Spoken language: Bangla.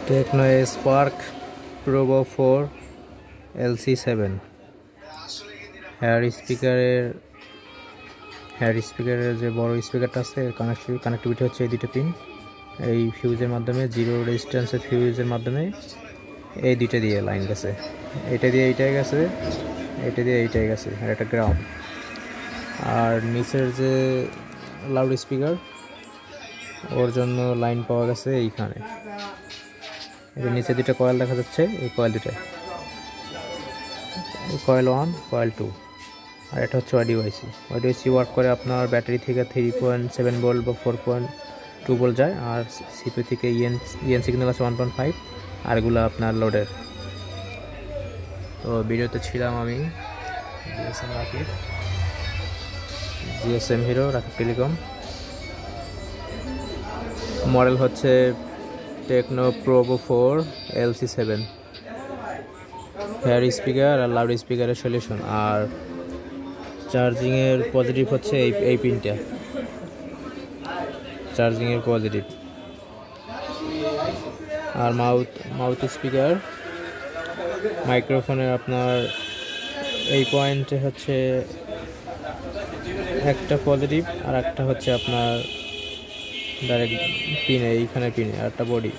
টেকনো স্পার্ক প্রোবো 4 LC7 হেয়ার স্পিকারের যে বড় স্পিকারটা আছে এর কানেক্টিভিটি হচ্ছে এই দুটো পিন। এই ফিউজের মাধ্যমে জিরো রেজিস্ট্যান্সের ফিউজের মাধ্যমে এই দুটো দিয়ে লাইন গেছে, এটা দিয়ে এইটাই গেছে, এটা দিয়ে এইটাই গেছে, আর একটা গ্রাউন্ড। আর নিচের যে লাউড স্পিকার ওর জন্য লাইন পাওয়া গেছে এইখানে। এর নিচে দুটো কয়েল দেখা যাচ্ছে, এই কয়েল দুটো, কয়েল 1 কয়েল 2, আর এটা হচ্ছে ওয়াইডিওআইসি ওয়ার্ক করে আপনার ব্যাটারি থেকে 3.7 ভোল্ট বা 4.2 ভোল্ট যায়, আর সিপিইউ থেকে ইএন সিগন্যাল আছে 1.5, আর এগুলো আপনার লোডের। তো ভিডিওতে ছিলাম আমি GSM hero Rakib telecom. Model হচ্ছে টেকনো প্রোবো 4 LC7, হেয়ার স্পিকার আর লাউড স্পিকারের সলিউশন। আর চার্জিংয়ের পজিটিভ হচ্ছে এই পিনটা, চার্জিংয়ের পজিটিভ। আর মাউথ স্পিকার মাইক্রোফোনের আপনার এই পয়েন্টে হচ্ছে একটা পজিটিভ, আর একটা হচ্ছে আপনার ডাইরেক্ট পিনে, এইখানে পিনে, আর একটা বডি।